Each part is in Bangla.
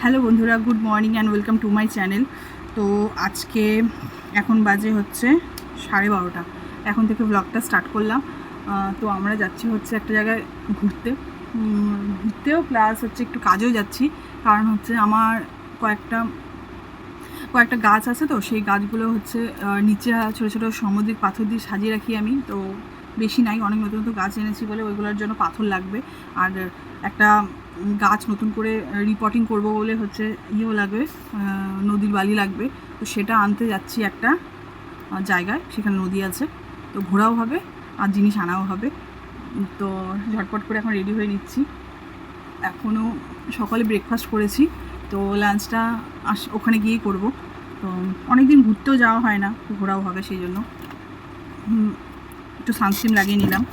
হ্যালো বন্ধুরা, good morning and welcome to my channel. তো আজকে এখন বাজে হচ্ছে 12:30। এখন থেকে ব্লগটা স্টার্ট করলাম। তো আমরা যাচ্ছি হচ্ছে একটা জায়গায় ঘুরতেও প্লাস হচ্ছে একটু কাজেও যাচ্ছি। কারণ হচ্ছে আমার কয়েকটা গাছ আছে, তো সেই গাছগুলো হচ্ছে নিচে ছোটো ছোটো সামুদ্রিক পাথর দিয়ে সাজিয়ে রাখি আমি। তো বেশি নাই, অনেক নতুন নতুন গাছ এনেছি বলে ওইগুলোর জন্য পাথর লাগবে। আর একটা গাছ নতুন করে রিপোর্টিং করব বলে হচ্ছে ইয়েও লাগবে, নদীর বালি লাগবে। তো সেটা আনতে যাচ্ছি একটা জায়গায়, সেখানে নদী আছে। তো ঘোরাও হবে আর জিনিস আনাও হবে। তো ঝটপট করে এখন রেডি হয়ে নিচ্ছি। এখনও সকালে ব্রেকফাস্ট করেছি, তো লাঞ্চটা ওখানে গিয়েই করব। তো অনেক দিন ঘুরতেও যাওয়া হয় না, ঘোরাও হবে, সেই জন্য একটু সানস্ক্রিন লাগিয়ে নিলাম।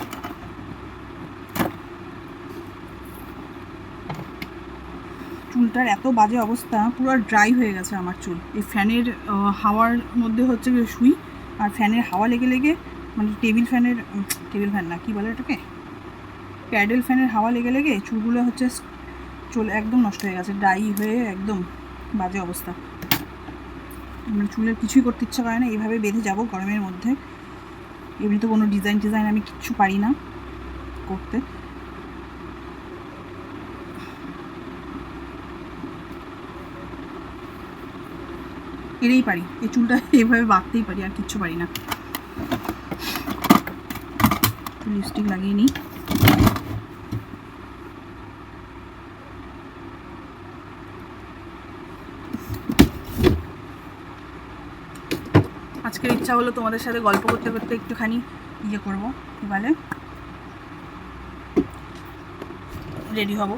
চুলটার এত বাজে অবস্থা, পুরো ড্রাই হয়ে গেছে আমার চুল। এই ফ্যানের হাওয়ার মধ্যে হচ্ছে শুই, আর ফ্যানের হাওয়া লেগে লেগে, মানে টেবিল ফ্যান না, কী বলে এটাকে, প্যাডেল ফ্যানের হাওয়া লেগে লেগে চুলগুলো হচ্ছে চুল একদম নষ্ট হয়ে গেছে, ড্রাই হয়ে একদম বাজে অবস্থা। মানে চুলের কিছুই করতে ইচ্ছা করে না, এইভাবে বেঁধে যাব গরমের মধ্যে। এমনি তো কোনো ডিজাইন আমি কিচ্ছু পারি না করতে। এরেই পারি, এই চুলটা এইভাবে বাঁধতেই পারি, আর কিচ্ছু পারি না। লিপস্টিক লাগিয়ে নিই। আজকের ইচ্ছা হলো তোমাদের সাথে গল্প করতে করতে একটুখানি ইয়ে করবো, কী বলে, রেডি হব।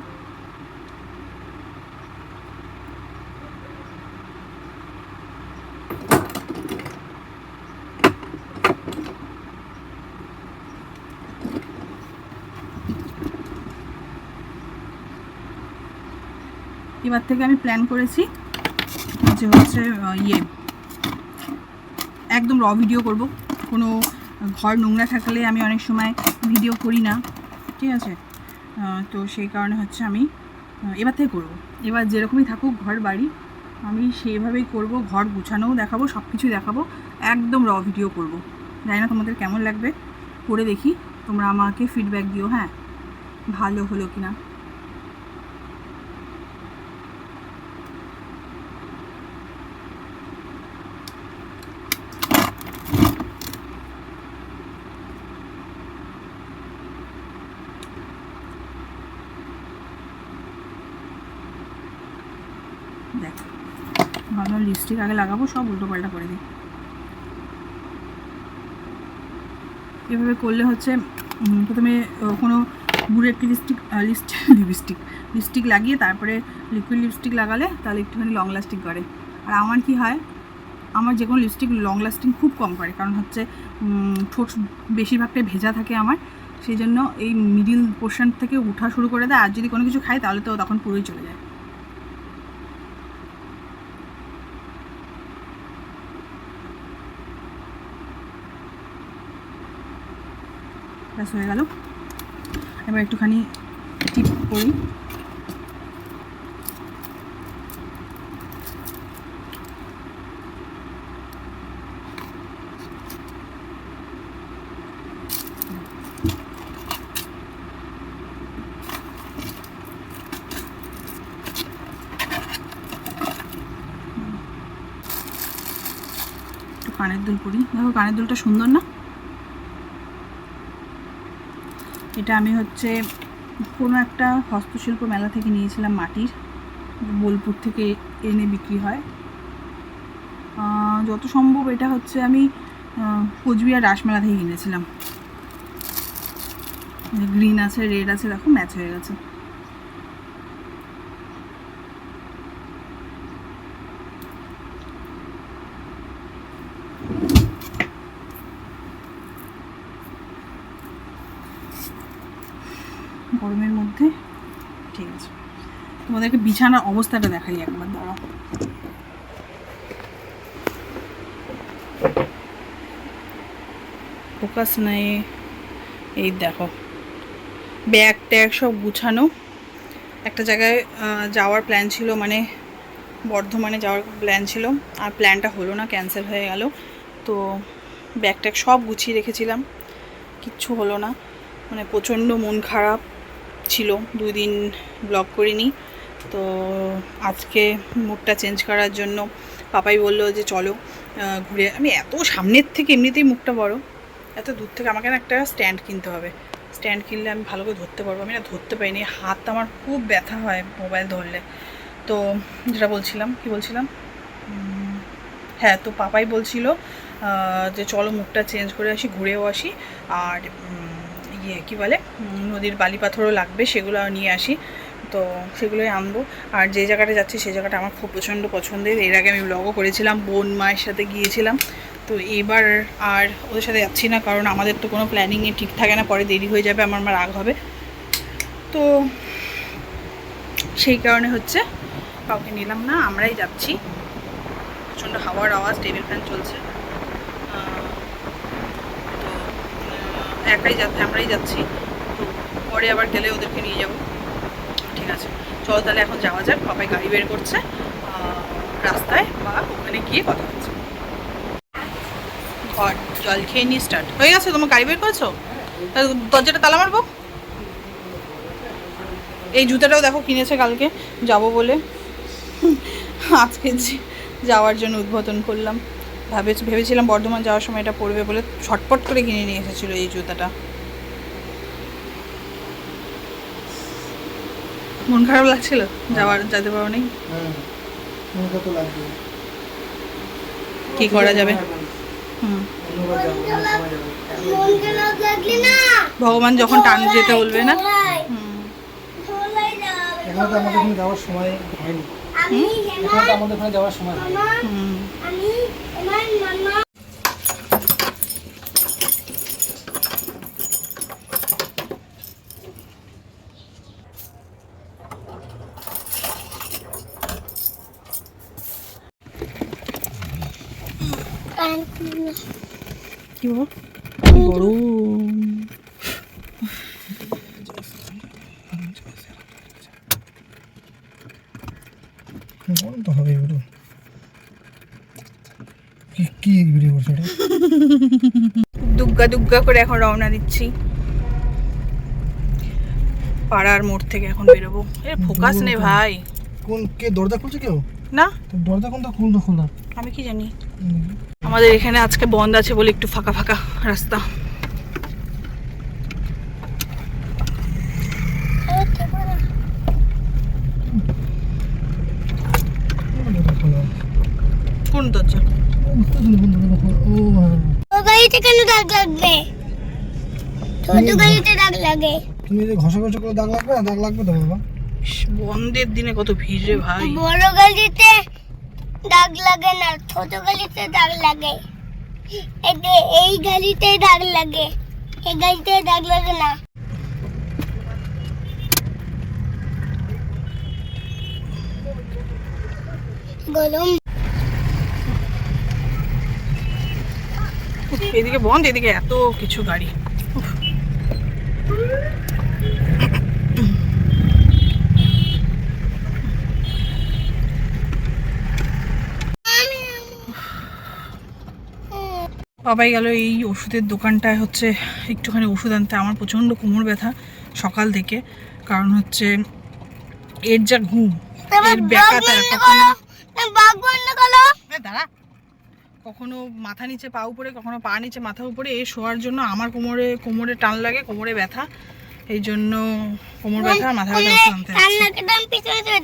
এবার থেকে আমি প্ল্যান করেছি যে হচ্ছে একদম র ভিডিও করব। কোনো ঘর নোংরা থাকলে আমি অনেক সময় ভিডিও করি না, ঠিক আছে? তো সেই কারণে হচ্ছে আমি এবার থেকে করব। এবার যেরকমই থাকুক ঘর বাড়ি, আমি সেইভাবেই করব। ঘর গুছানোও দেখাবো, সব কিছুই দেখাবো, একদম র ভিডিও করব। জানি না তোমাদের কেমন লাগবে, করে দেখি, তোমরা আমাকে ফিডব্যাক দিও, হ্যাঁ, ভালো হলো কি না। দেখ, ভাবলাম লিপস্টিক আগে লাগাবো, সব উল্টো পাল্টা করে দিই। এভাবে করলে হচ্ছে প্রথমে কোনো গুঁড়ো একটি লিপস্টিক লাগিয়ে তারপরে লিকুইড লিপস্টিক লাগালে তাহলে একটুখানি লং লাস্টিং করে। আর আমার কি হয়, আমার যে কোনো লিপস্টিক লং লাস্টিং খুব কম করে, কারণ হচ্ছে ঠোঁট বেশিরভাগটাই ভেজা থাকে আমার, সেই জন্য এই মিডিল পোর্শন থেকে উঠা শুরু করে দেয়। আর যদি কোনো কিছু খাই তাহলে তো তখন পুরোই চলে যায়। ব্যাস হয়ে গেল। এবার একটুখানি টিপ করি। কানের দুল পরি, দেখো কানের দুলটা সুন্দর না? এটা আমি হচ্ছে কোনো একটা হস্তশিল্প মেলা থেকে নিয়েছিলাম, মাটির, বোলপুর থেকে এনে বিক্রি হয়। যত সম্ভব এটা হচ্ছে আমি কোচবিহার রাসমেলা থেকে কিনেছিলাম। গ্রিন আছে, রেড আছে, দেখো ম্যাচ হয়ে গেছে। গরমের মধ্যে ঠিক আছে। তোমাদেরকে বিছানার অবস্থাটা দেখাই একবার, দাঁড়াও। ফোকাস নেই, এই দেখো, ব্যাগ ট্যাগ সব গুছানো, একটা জায়গায় যাওয়ার প্ল্যান ছিল, মানে বর্ধমানে যাওয়ার প্ল্যান ছিল, আর প্ল্যানটা হলো না, ক্যান্সেল হয়ে গেল। তো ব্যাগ ট্যাগ সব গুছিয়ে রেখেছিলাম, কিচ্ছু হলো না। মানে প্রচণ্ড মন খারাপ ছিল, 2 দিন ব্লগ করিনি। তো আজকে মুডটা চেঞ্জ করার জন্য পাপাই বললো যে চলো ঘুরে। আমি এত সামনের থেকে, এমনিতেই মুখটা বড়, এত দূর থেকে আমাকে না একটা স্ট্যান্ড কিনতে হবে। স্ট্যান্ড কিনলে আমি ভালো করে ধরতে পারবো। আমি না ধরতে পারিনি, হাত আমার খুব ব্যথা হয় মোবাইল ধরলে। তো যেটা বলছিলাম, কি বলছিলাম, হ্যাঁ, তো পাপাই বলছিল যে চলো মুখটা চেঞ্জ করে আসি, ঘুরেও আসি, আর কী বলে নদীর বালি পাথরও লাগবে, সেগুলো নিয়ে আসি। তো সেগুলোই আনবো। আর যে জায়গাটা যাচ্ছি সেই জায়গাটা আমার খুব প্রচণ্ড পছন্দের। এর আগে আমি ব্লগও করেছিলাম, বোন মায়ের সাথে গিয়েছিলাম। তো এবার আর ওদের সাথে যাচ্ছি না, কারণ আমাদের তো কোনো প্ল্যানিংয়ে ঠিক থাকে না, পরে দেরি হয়ে যাবে, আমার রাগ হবে। তো সেই কারণে হচ্ছে কাউকে নিলাম না, আমরাই যাচ্ছি। প্রচণ্ড হাওয়ার আওয়াজ, টেবিল ফ্যান চলছে। তো আমরাই যাচ্ছি। তো পরে আবার গেলে ওদেরকে নিয়ে যাব। ঠিক আছে, চলো তাহলে এখন যাওয়া যাক। বাবাই গাড়ি বের করছে, রাস্তায় বা ওখানে গিয়ে কথা হচ্ছে। ঘর জল খেয়ে নিয়ে স্টার্ট হয়ে গেছে। তোমার গাড়ি বের করেছো? দরজাটা তালা মারবো। এই জুতাটাও দেখো কিনেছে কালকে যাব বলে, আজকে যাওয়ার জন্য উদ্বোধন করলাম। ভেবেছিলাম বর্ধমান যাওয়ার সময় এটা পরবে বলে, ছটপট করে কিনে নিয়ে এসেছিলো এই জুতাটা। মন খারাপ লাগছিল যেতে পারো নেই। কি করা যাবে, ভগবান যখন টান যেতে বলবে না। যাওয়ার সময় হয়নি, আমাদের ওখানে যাওয়ার সময় কি গরম। গরম তো হবে এগুলো। কি ভিডিও করছো এটা? দুগ্গা দুগ্গা করে এখন রওনা দিচ্ছি পাড়ার মোড় থেকে। এখন বেরোবো। এর ফোকাস নেই ভাই। কোন কে দরজা খুলছে কেউ? না, দরজা কোনটা খুলতো খোলা? আমি কি জানি। আমাদের এখানে আজকে বন্ধ আছে বলে একটু ফাঁকা ফাঁকা রাস্তা। কোন দরজা? গাড়িতে কেন দাগ লাগবে? ছোট গাড়িতে দাগ লাগে। তুমি যে ঘষা ঘষা করে দাগ লাগবে না? দাগ লাগবে তো বাবা। বন্ধের দিনে কত ভিড় রে ভাই। বড় গাড়িতে দাগ লাগে না, ছোট গাড়িতে দাগ লাগে। এই গাড়িতে দাগ লাগে, এই গাড়িতে দাগ লাগে না। গরম। এদিকে বন্ধ, এদিকে এত কিছু গাড়ি। বাবাই গেল এই ওষুধের দোকানটায়, হচ্ছে একটুখানি ওষুধ আনতে। আমার প্রচণ্ড কোমর ব্যথা সকাল থেকে, কারণ হচ্ছে এর যা ঘুম, এর ব্যাকাটা দাঁড়া, কখনো মাথা নিচে পা উপরে, কখনো পা নিচে মাথা উপরে। এই শোয়ার জন্য আমার কোমরে টান লাগে, কোমরে ব্যথা, এই জন্য কোমর ব্যথা, মাথা ব্যথা ওষুধ আনতে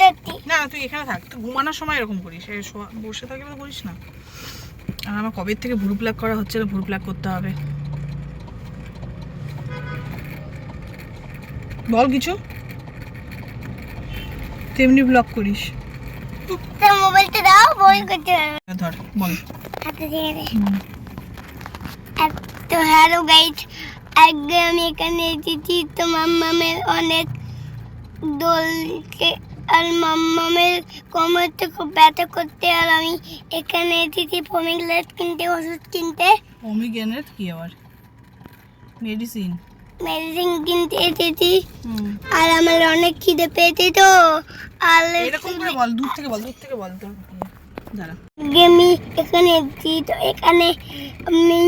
যাচ্ছি। না তুই এখানে থাক, তুই ঘুমানোর সময় এরকম করিস, বসে থাকলে তো করিস না। আর আমার কবে থেকে ভুরু প্লাক করা হচ্ছে না, ভুরু প্লাক করতে হবে। বল কিছু, তেমনি ব্লগ করিস। মোবাইলটা দাও, বই করতে হবে। ধর বল। হাতে দিয়ে দে। তো হ্যালো গাইস, আজকে আমি এখানে এসেছি তো মাম্মামের অনেক দোলকে, আর মাম্মামের কোমরটা খুব ব্যথা করতে, আর আমি এখানে এসেছি পমিগ্রেনেট কিনতে, ওষুধ কিনতে। পমিগ্রেনেট কি আবার? মেডিসিন? মেডিসিন কিনতে এসেছি হুম আর আমার অনেক খিদে পেয়েছে তো আর এরকম করে বল, দূর থেকে বল তোর দাঁড়া। আমি এখানে এসেছি তো এখানে আমি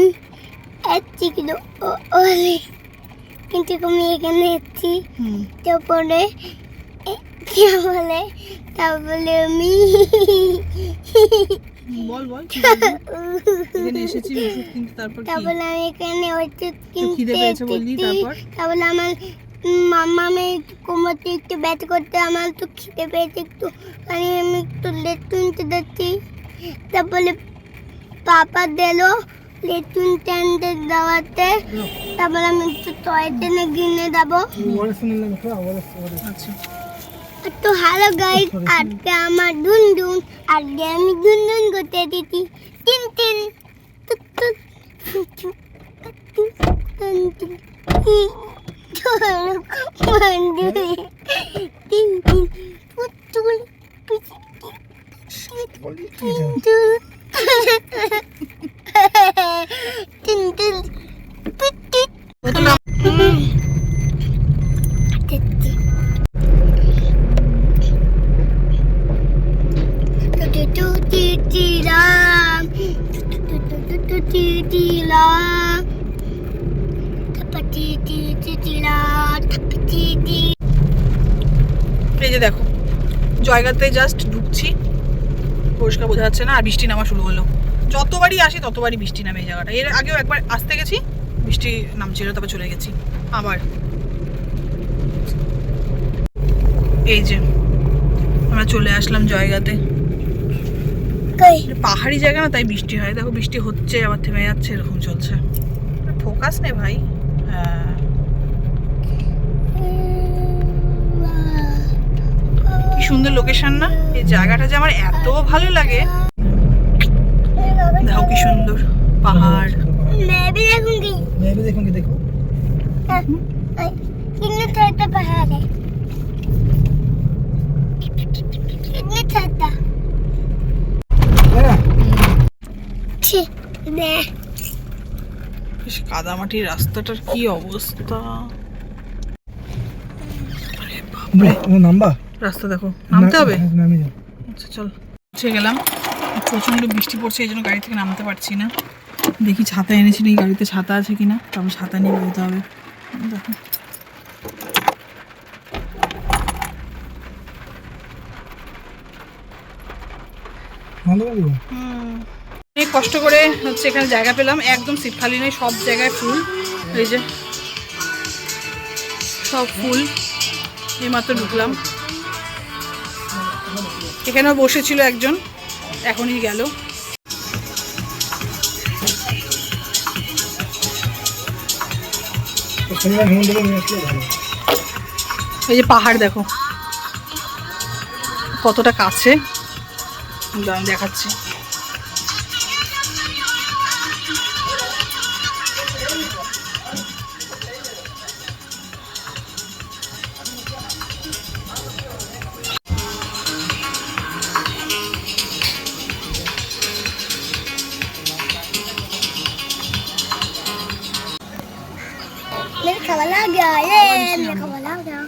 এসেছি কিন্তু আমি এখানে এসেছি হুম তারপরে তারপরে আমি বল কি বলবি? এখানে এসেছি ওষুধ কিনতে, তারপর কি? তারপরে আমি এখানে ওষুধ খিদে কিনতে পেয়েছে বললি, এসেছি। তারপর? তারপরে আমার মাম্মা আমি কোমরতে একটু ব্যথা করতে আমার তো খিদে পেয়েছে একটু আমি একটু লেট কিনতে যাচ্ছি তারপরে পাপা দিল লেটুন টেন্টে দেওয়াতে তারপরে আমি একটু টয় ট্রেনে কিনে যাবো আচ্ছা তো হ্যালো গাইস আজকে আমার দুনদুন আজকে আমি দুনদুন করতে দিচ্ছি তিন তিন টুক টুক টুক তিন তিন তিন তিন পুতুল তিন তিন পুতুল এই যে দেখো জায়গাতে জাস্ট ঢুকছি, পরিষ্কার বোঝা যাচ্ছে না, আর বৃষ্টি নামা শুরু হলো। যতবারই আসি ততবারই বৃষ্টি নামে এই জায়গাটা। এর আগেও একবার আসতে গেছি, বৃষ্টি নামছিল, তারপর চলে গেছি আবার। এই যে আমরা চলে আসলাম জায়গাতে, পাহাড়ি জায়গা না, তাই বৃষ্টি হয়। দেখো বৃষ্টি হচ্ছে আবার থেমে যাচ্ছে, এরকম চলছে। ফোকাস নে ভাই। হ্যাঁ কি সুন্দর লোকেশন না, এই জায়গাটা যে আমার এত ভালো লাগে। দেখো কি সুন্দর পাহাড়। मैं भी देखूंगी देखो कितने छोटा पहाड़ है कितने छोटा বেশ কাদামাটির রাস্তাটার কি অবস্থা। আরে বাপরে, নাম্বা রাস্তা দেখো, নামতে হবে। নামি যাও। আচ্ছা চল, পৌঁছে গেলাম। প্রচণ্ড বৃষ্টি পড়ছে, এই জন্য গাড়ি থেকে নামতে পারছি না। দেখি ছাতা এনেছি, এই গাড়িতে ছাতা আছে কিনা, তারপর ছাতা নিয়ে বেরোতে হবে। দেখো অনেক কষ্ট করে হচ্ছে এখানে জায়গা পেলাম, একদম সিট খালি নেই, সব জায়গায় ফুল। এই যে সব ফুল, এইমাত্র ঢুকলাম। এখানেও বসেছিল একজন, এখনই গেল। এই যে পাহাড় দেখো কতটা কাছে, আমি দেখাচ্ছি। मेरे खबर आ गया ये मेरे खबर आ गया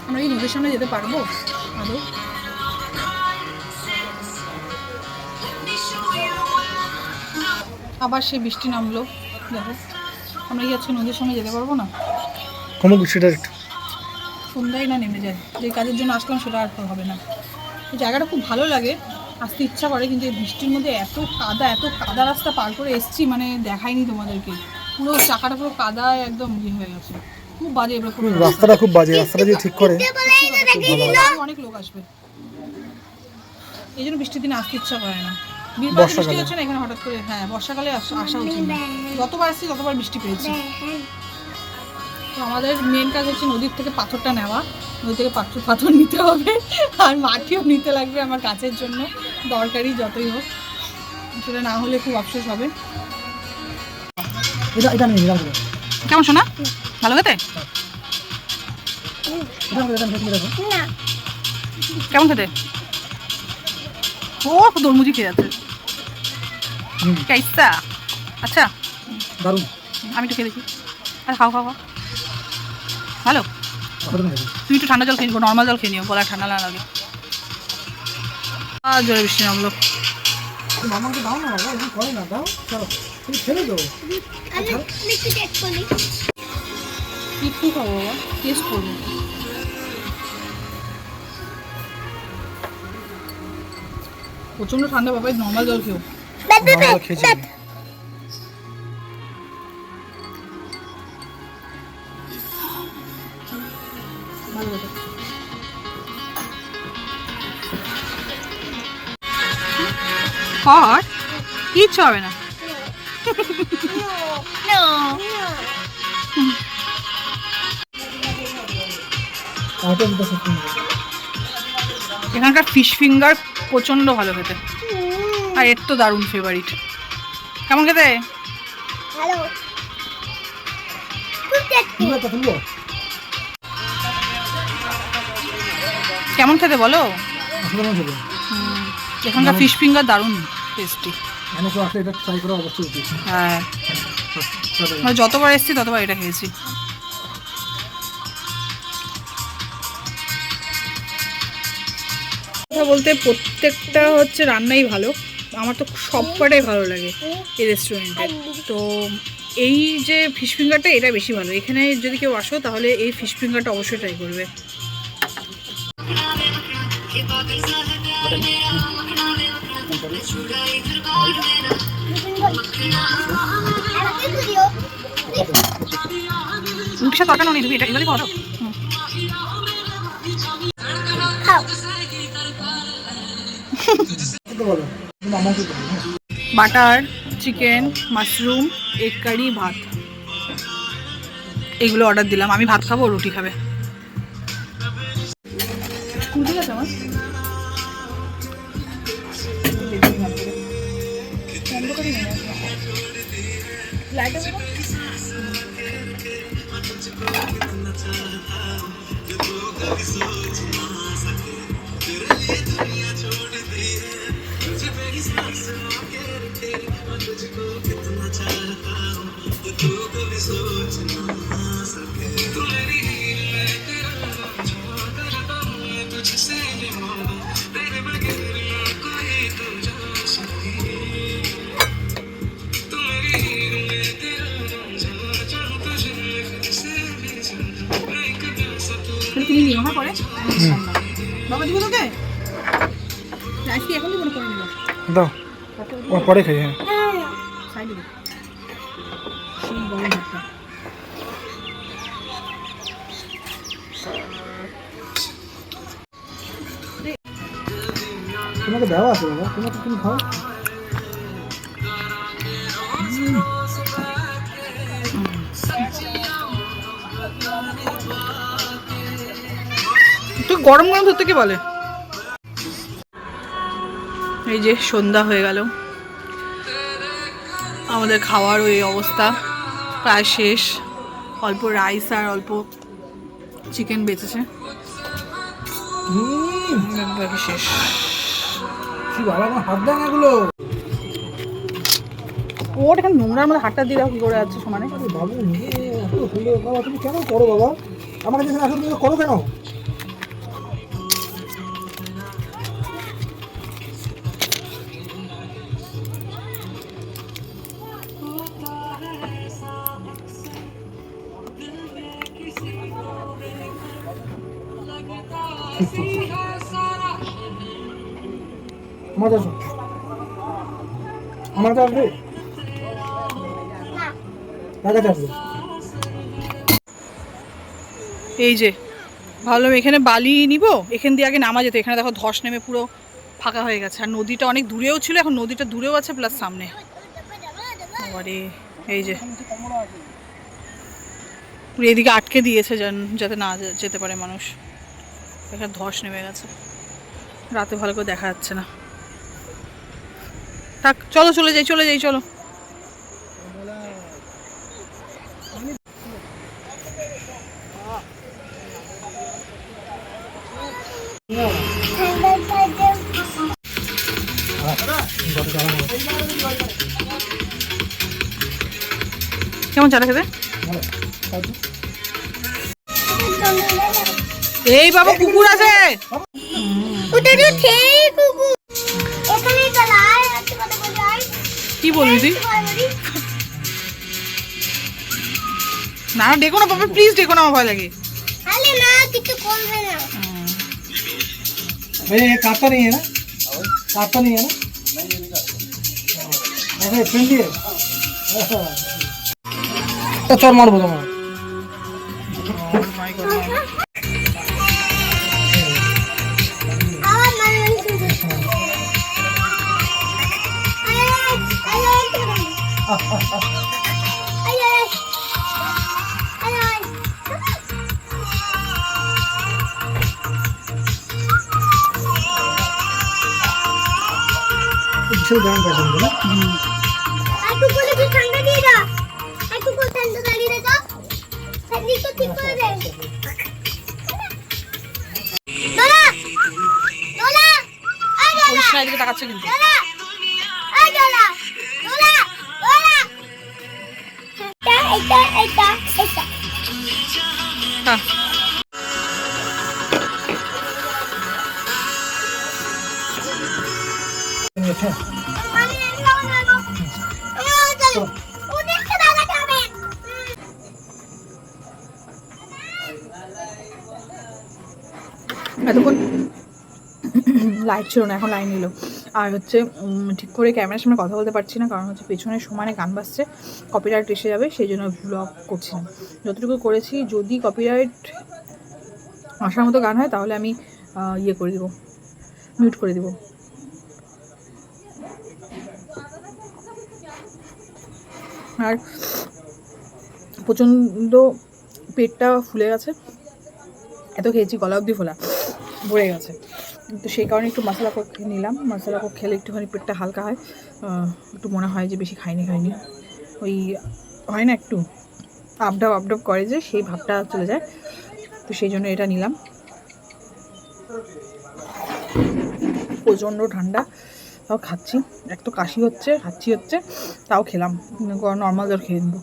আমরা কি নদীর সামনে যেতে পারবো আদৌ? আবার সে বৃষ্টি নামলো, দেখো আমরা কি আজকে নদীর সামনে যেতে পারবো না? কমো বৃষ্টিটা একটু সন্ধ্যায় না নেমে যায়, যে কাজের জন্য আসলাম সেটা আর হবে না। এই জায়গাটা খুব ভালো লাগে, আসতে ইচ্ছা করে, কিন্তু এই বৃষ্টির মধ্যে এত কাদা রাস্তা পার করে এসছি, মানে দেখাইনি তোমাদেরকে, পুরো চাকাটা পুরো কাদায় একদম ইয়ে হয়ে গেছে, খুব বাজে। এবার পুরো রাস্তাটা খুব বাজে, রাস্তাটা যদি ঠিক করে অনেক লোক আসবে, এই জন্য বৃষ্টির দিনে আসতে ইচ্ছা করে না। বৃষ্টি হচ্ছে না এখানে হঠাৎ করে, হ্যাঁ বর্ষাকালে আসা উচিত না। যতবার আসছি ততবার বৃষ্টি পেয়েছি। তো আমাদের মেন কাজ হচ্ছে নদীর থেকে পাথরটা নেওয়া, নদী থেকে পাথর নিতে হবে, আর মাটিও নিতে লাগবে আমার গাছের জন্য, দরকারি যতই হোক, সেটা না হলে খুব আফসোস হবে। কেমন শোনা, ভালো খেতে? কেমন খেতে? ও তরমুজি খেয়ে যাচ্ছে, কেসা আচ্ছা দারুণ। আমি একটু খেয়ে দেখি। আর খাও খাও খাও, ভালো। কতটা নেবে? তুই একটু ঠান্ডা জল খেয়ে নিবো, নর্মাল জল খেয়ে নিও, গলা ঠান্ডা না লাগে। আর জোরে বৃষ্টি নামলো। মামাকে দাও না বাবা, এরকম করে না, দাও চলো তুমি খেলে দাও। আমি একটু টেস্ট করি। একটু খাবো বাবা, টেস্ট করবো। প্রচন্ড ঠান্ডা বাবা, নর্মাল জল খেও। মামা খেয়েছি আমি। ভালো কথা। কর, কিচ্ছু হবে না। আমাকে দিতে সত্যি নেবে। এখানকার ফিশ ফিঙ্গার প্রচন্ড ভালো খেতে, আর এর তো দারুণ ফেভারিট। কেমন খেতে? হ্যালো, খুব টেস্টি। তুলবো একটা তুলবো? কেমন খেতে বলো? আসলে মনে হবে। এখানকার ফিশ ফিঙ্গার দারুণ টেস্টি। এখানে কেউ আসলে এটা ট্রাই করা অবশ্যই উচিত। হ্যাঁ, চলো। মানে যতবার এসেছি ততবার এটা খেয়েছি। কথা বলতে প্রত্যেকটা হচ্ছে রান্নাই ভালো, আমার তো সবকটাই ভালো লাগে এই রেস্টুরেন্টে। তো এই যে ফিশ ফিঙ্গারটা এটা বেশি ভালো। এখানে যদি কেউ আসো তাহলে এই ফিশ ফিঙ্গারটা অবশ্যই ট্রাই করবে। কিসা তরকারি নেই, তুমি এটা এবারে খাও। খাও। তো বলো মামাকে বলো। হ্যাঁ। Butter chicken, mushroom, egg curry, ভাত, এগুলো অর্ডার দিলাম। আমি ভাত খাবো, রুটি খাবে। ঠিক আছে আমার তুমি নিও, হ্যাঁ পরে বাবা দিব তোকে আজকে, এখন দিব না, করে নিব। দাও ও পরে খাই। হ্যাঁ সাইডে দে, সেই বড় ভাতটা। তোমাকে দেওয়া আছে বাবা, তোমাকে তুমি খাও। তুই গরম গরম ধরতে কি বলে। এই যে সন্ধ্যা হয়ে গেল, আমাদের খাওয়ার ওই অবস্থা, প্রায় শেষ। অল্প রাইস আর অল্প চিকেন বেঁচেছে, বাকি শেষ। কি বাবা, আমার হাত দেয় না এগুলো। ওর এখানে নোংরার মধ্যে হাতটা দিয়ে দাও, কি করে আছে সমানে। আরে বাবু হলো বাবা, তুমি কেন করো বাবা? আমার কাছে আসলে তুমি করো কেন? আমার কাছে আমার কাছে আসবে, কার কাছে আসবে? এই যে ভাবলাম এখানে বালি নিব, এখান দিয়ে আগে নামা যেত। এখানে দেখো ধস নেমে পুরো ফাঁকা হয়ে গেছে, আর নদীটা অনেক দূরেও ছিল, এখন নদীটা দূরেও আছে প্লাস সামনে। আরে এই যে পুরো এদিকে আটকে দিয়েছে যাতে না যেতে পারে মানুষ। এখানে ধস নেমে গেছে, রাতে ভালো করে দেখা যাচ্ছে না। থাক, চলো চলে যাই, চলে যাই, চলো। কেমন চাটা খেতে? ভালো খাও তো। এই বাবা কুকুর আছে। ওটা তো সেই কুকুর এখানেই তো লাই আছে কথা বলাই কি বলবি তুই? না ডেকো না বাবা, প্লিজ ডেকো না, আমার ভয় লাগে। আরে না কিছু করবে না भैया ये काटता नहीं है ना? काटता नहीं है ना? अरे फ्रेंडली है। तो चोर मार बोलो मार। আবার মানে इसे जान पहचान ना? একটু করে কি ঠান্ডা দিয়ে দাও একটু করে ঠান্ডা দিয়ে দাও ঠান্ডি তো ঠিক করে দে দোলা দোলা আয় দোলা পরিষ্কার দিকে তাকাচ্ছে কিন্তু। দোলা আয় দোলা দোলা দোলা এটা হ্যাঁ अच्छा আমি লাগাবো চলো ওদেরকে লাগাতে হবে এতক্ষণ লাইট ছিল না, এখন লাইন নিল। আর হচ্ছে ঠিক করে ক্যামেরার সামনে কথা বলতে পারছি না, কারণ হচ্ছে পেছনে সমানে গান বাজছে, কপিরাইট এসে যাবে, সেই জন্য ব্লগ করছি না। যতটুকু করেছি, যদি কপিরাইট আসার মতো গান হয় তাহলে আমি ইয়ে করে দেবো, মিউট করে দেবো। আর প্রচণ্ড পেটটা ফুলে গেছে, এত খেয়েছি গলা অবধি ফোলা ভরে গেছে, তো সেই কারণে একটু মশলা কোক নিলাম। মশলা কোক খেলে একটুখানি পেটটা হালকা হয়, একটু মনে হয় যে বেশি খাইনি ওই হয় না একটু আপডাপ করে যে, সেই ভাবটা চলে যায়, তো সেই জন্য এটা নিলাম। প্রচণ্ড ঠান্ডা, তাও খাচ্ছি, এক তো কাশি হচ্ছে, হাঁচি হচ্ছে, তাও খেলাম, নর্মাল জল খেয়ে নেবো।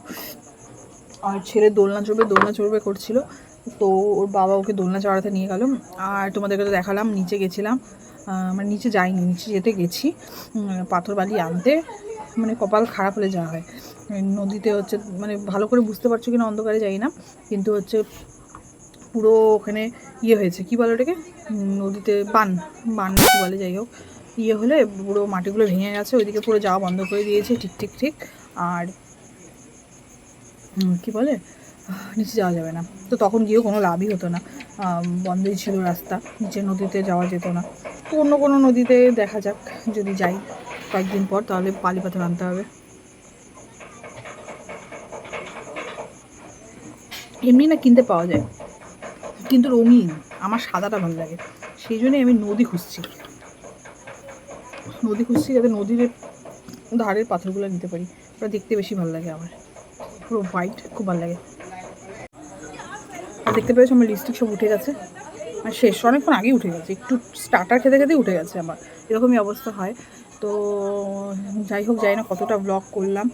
আর ছেলে দোলনা চড়বে করছিল, তো ওর বাবা ওকে দোলনা চড়াতে নিয়ে গেল। আর তোমাদেরকে তো দেখালাম, নিচে গেছিলাম, মানে নিচে যাইনি, নিচে যেতে গেছি পাথর বালি আনতে, মানে কপাল খারাপ হলে যাওয়া হয়। নদীতে হচ্ছে, মানে ভালো করে বুঝতে পারছো কিনা অন্ধকারে যাই না, কিন্তু হচ্ছে পুরো ওখানে ইয়ে হয়েছে, কী বলে ওটাকে, নদীতে বান কী বলে, যাই হোক, ইয়ে হলে পুরো মাটিগুলো ভেঙে গেছে, ওইদিকে পুরো যাওয়া বন্ধ করে দিয়েছে, ঠিক। আর কী বলে, নিচে যাওয়া যাবে না, তো তখন গিয়েও কোনো লাভই হতো না, বন্ধই ছিল রাস্তা, নিচে নদীতে যাওয়া যেত না। তো অন্য কোনো নদীতে দেখা যাক, যদি যাই কয়েকদিন পর, তাহলে বালি পাথর আনতে হবে। এমনি না কিনতে পাওয়া যায়, কিন্তু রঙিন, আমার সাদাটা ভালো লাগে, সেই জন্যই আমি নদী খুঁজছি যাতে নদীর ধারের পাথরগুলো নিতে পারি, ওটা দেখতে বেশি ভালো লাগে আমার, পুরো হোয়াইট, খুব ভালো লাগে। আর দেখতে পেয়েছো আমার লিপস্টিক সব উঠে গেছে, আর শেষ অনেকক্ষণ আগেই উঠে গেছে, একটু স্টার্টার খেতে উঠে গেছে আমার, এরকমই অবস্থা হয়। তো যাই হোক, জানি না কতটা ব্লগ করলাম,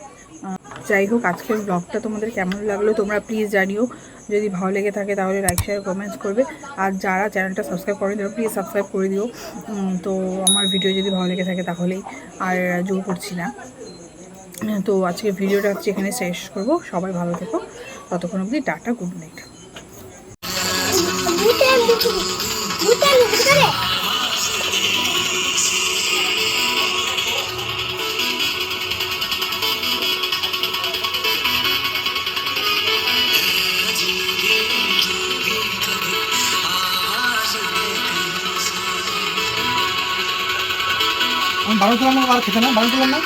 যাই হোক আজকের ব্লগটা তোমাদের কেমন লাগলো তোমরা প্লিজ জানিও, যদি ভালো লেগে থাকে তাহলে লাইক শেয়ার কমেন্টস করবে, আর যারা চ্যানেলটা সাবস্ক্রাইব করেনি তারা প্লিজ সাবস্ক্রাইব করে দিও। তো আমার ভিডিও যদি ভালো লেগে থাকে তাহলেই, আর জোর করছি না। তো আজকের ভিডিওটা হচ্ছে এখানে শেষ করব, সবাই ভালো থেকো, ততক্ষণ অবধি টাটা, গুড নাইট। हम बारह तुलाम ना बारह खेते ना बारह तुलाम ना